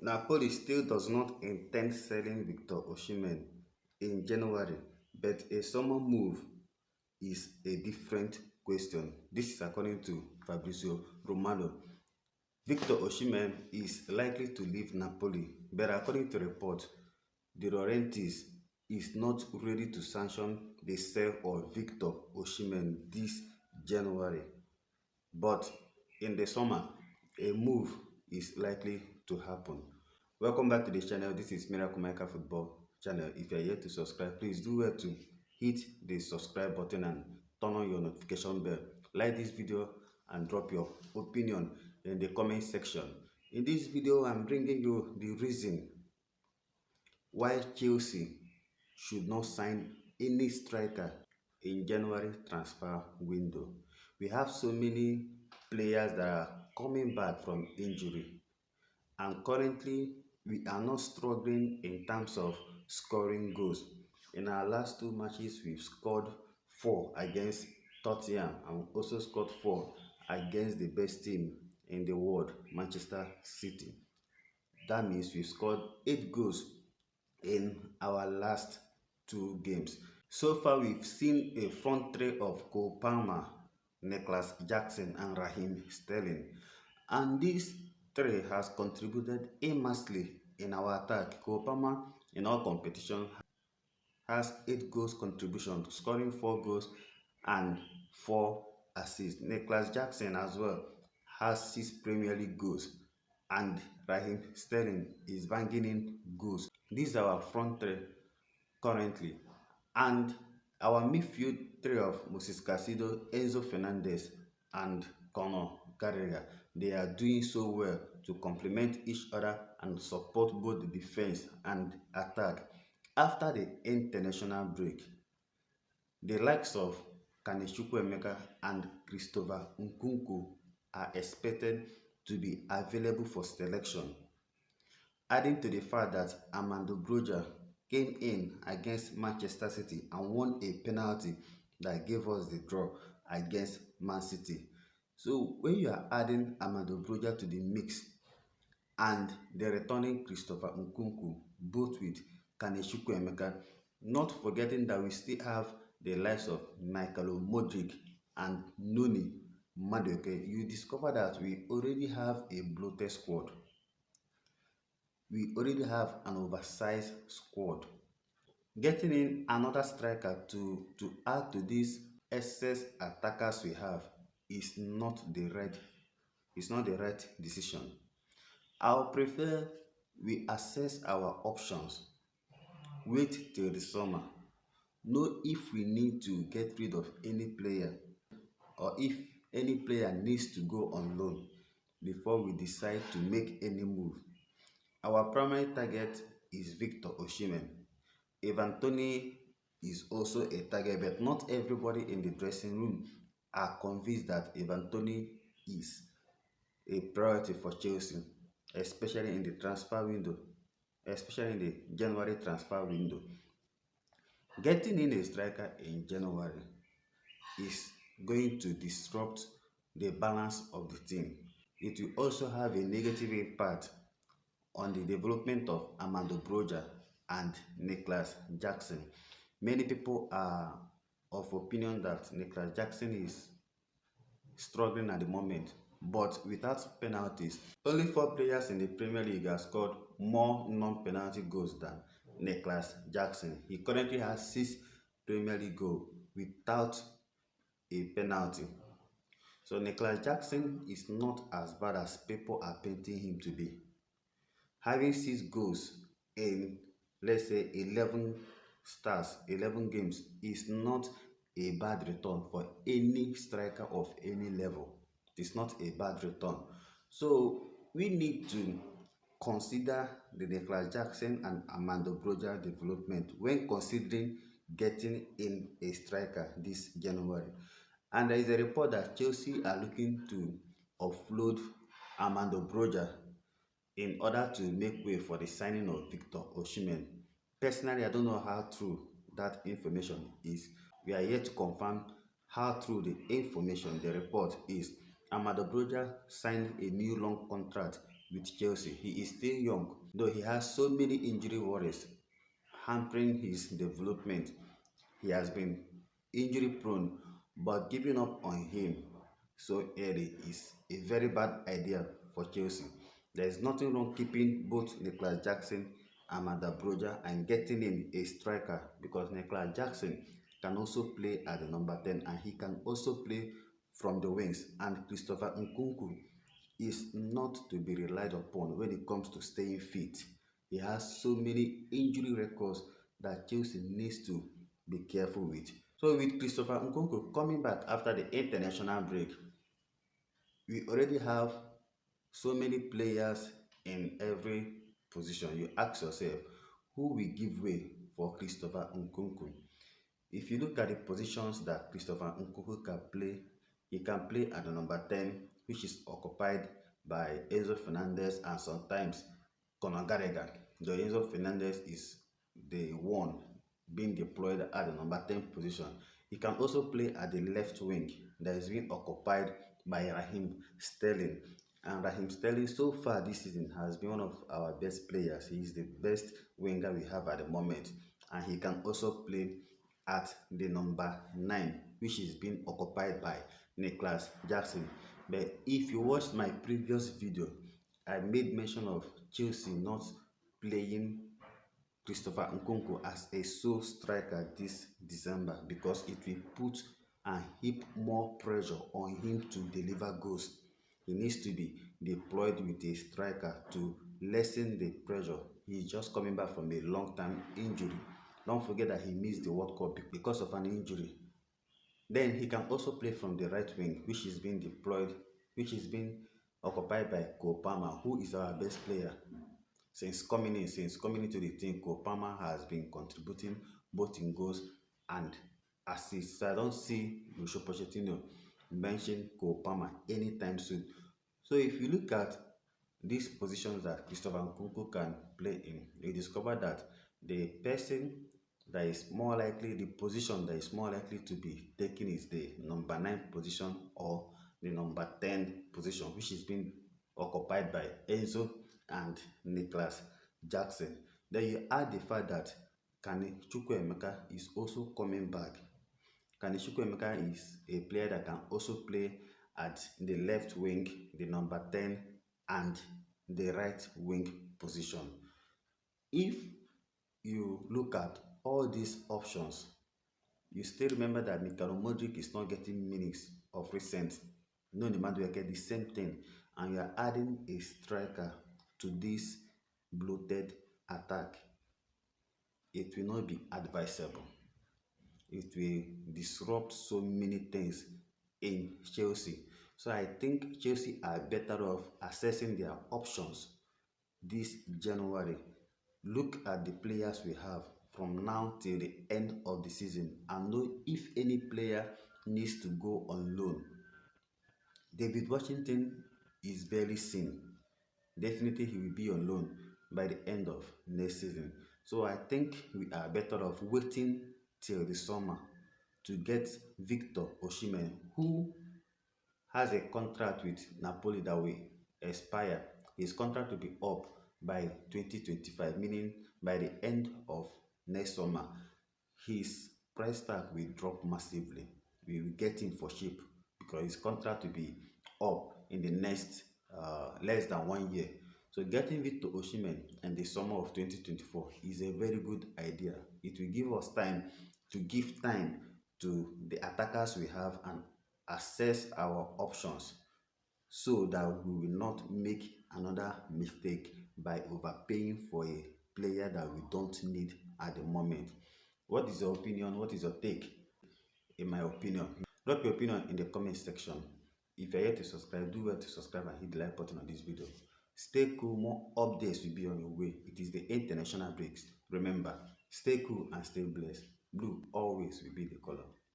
Napoli still does not intend selling Victor Osimhen in January, but a summer move is a different question. This is according to Fabrizio Romano. Victor Osimhen is likely to leave Napoli, but according to reports, De Laurentiis is not ready to sanction the sale of Victor Osimhen this January. But in the summer, a move is likely to happen. Welcome back to the channel. This is Miracle Maker Football channel. If you are yet to subscribe, please do well to hit the subscribe button and turn on your notification bell. Like this video and drop your opinion in the comment section. In this video, I'm bringing you the reason why Chelsea should not sign any striker in January transfer window. We have so many players that are coming back from injury, and currently we are not struggling in terms of scoring goals. In our last two matches, we've scored 4 against Tottenham and also scored 4 against the best team in the world, Manchester City. That means we've scored 8 goals in our last 2 games. So far, we've seen a front three of Cole Palmer, Nicholas Jackson, and Raheem Sterling. And these three has contributed immensely in our attack. Cole Palmer, in all competition, has 8 goals contribution, scoring 4 goals and 4 assists. Nicholas Jackson as well has 6 Premier League goals, and Raheem Sterling is banging in goals. These are our front three currently, and our midfield three of Moses Casido, Enzo Fernandez, and Conor Gallagher, they are doing so well to complement each other and support both the defense and attack. After the international break, the likes of Chukwuemeka and Christopher Nkunku are expected to be available for selection, adding to the fact that Armando Broja came in against Manchester City and won a penalty that gave us the draw against Man City. So when you are adding Armando Broja to the mix and the returning Christopher Nkunku, both with Chukwuemeka, not forgetting that we still have the likes of Michael Modric and Noni Madueke, you discover that we already have a bloated squad. We already have an oversized squad. Getting in another striker to add to these excess attackers we have is not the right decision. I'll prefer we assess our options, wait till the summer, know if we need to get rid of any player or if any player needs to go on loan before we decide to make any move. Our primary target is Victor Osimhen. Ivan Toney is also a target, but not everybody in the dressing room are convinced that Ivan Toney is a priority for Chelsea, especially in the transfer window, especially in the January transfer window. Getting in a striker in January is going to disrupt the balance of the team. It will also have a negative impact on the development of Armando Broja and Nicholas Jackson. Many people are of opinion that Nicholas Jackson is struggling at the moment, but without penalties. Only 4 players in the Premier League have scored more non-penalty goals than Nicholas Jackson. He currently has 6 Premier League goals without a penalty. So Nicholas Jackson is not as bad as people are painting him to be. Having 6 goals in, let's say, 11 games is not a bad return for any striker of any level. It is not a bad return. So we need to consider the Nicholas Jackson and Armando Broja development when considering getting in a striker this January. And there is a report that Chelsea are looking to offload Armando Broja in order to make way for the signing of Victor Osimhen. Personally, I don't know how true that information is. We are yet to confirm how true the information, the report is. Armando Broja signed a new long contract with Chelsea. He is still young, though he has so many injury worries hampering his development. He has been injury prone, but giving up on him so early is a very bad idea for Chelsea. There is nothing wrong keeping both Nicholas Jackson and Madabroja and getting in a striker, because Nicholas Jackson can also play at the number 10 and he can also play from the wings, and Christopher Nkunku is not to be relied upon when it comes to staying fit. He has so many injury records that Chelsea needs to be careful with. So with Christopher Nkunku coming back after the international break, we already have so many players in every position. You ask yourself, who will give way for Christopher Nkunku? If you look at the positions that Christopher Nkunku can play, he can play at the number 10, which is occupied by Enzo Fernandez and sometimes Conor Gallagher. Though Enzo Fernandez is the one being deployed at the number 10 position. He can also play at the left wing that is being occupied by Raheem Sterling. And Raheem Sterling so far this season has been one of our best players. He is the best winger we have at the moment. And he can also play at the number 9, which is being occupied by Nicholas Jackson. But if you watched my previous video, I made mention of Chelsea not playing Christopher Nkunku as a sole striker this December, because it will put and heap more pressure on him to deliver goals. He needs to be deployed with a striker to lessen the pressure. He is just coming back from a long-term injury. Don't forget that he missed the World Cup because of an injury. Then he can also play from the right wing, which is being deployed, which is being occupied by Cole Palmer, who is our best player. Since coming into the team, Cole Palmer has been contributing both in goals and assists. So I don't see Mauricio Pochettino mention Cole Palmer anytime soon. So if you look at these positions that Christopher Nkunku can play in, you discover that the position that is more likely to be taken is the number 9 position or the number 10 position, which is being occupied by Enzo and Nicholas Jackson. Then you add the fact that Kane Chukwuemeka is also coming back. Kane Chukwuemeka is a player that can also play at the left wing, the number 10, and the right wing position. If you look at all these options, you still remember that Mikhailo Modric is not getting minutes of recent. No, the man will get the same thing, and you are adding a striker to this bloated attack. It will not be advisable. It will disrupt so many things in Chelsea. So I think Chelsea are better off assessing their options this January. Look at the players we have from now till the end of the season and know if any player needs to go on loan. David Washington is barely seen. Definitely he will be on loan by the end of next season. So I think we are better off waiting till the summer to get Victor Osimhen, who has a contract with Napoli that will expire. His contract will be up by 2025, meaning by the end of next summer. His price tag will drop massively. We will get him for cheap because his contract will be up in the next less than 1 year. So getting Victor Osimhen in the summer of 2024 is a very good idea. It will give us time to the attackers we have and assess our options so that we will not make another mistake by overpaying for a player that we don't need at the moment. What is your opinion? What is your take? In my opinion, drop your opinion in the comment section. If you're yet to subscribe, do well to subscribe and hit the like button on this video. Stay cool, more updates will be on your way. It is the international breaks. Remember, stay cool and stay blessed. Blue always will be the color.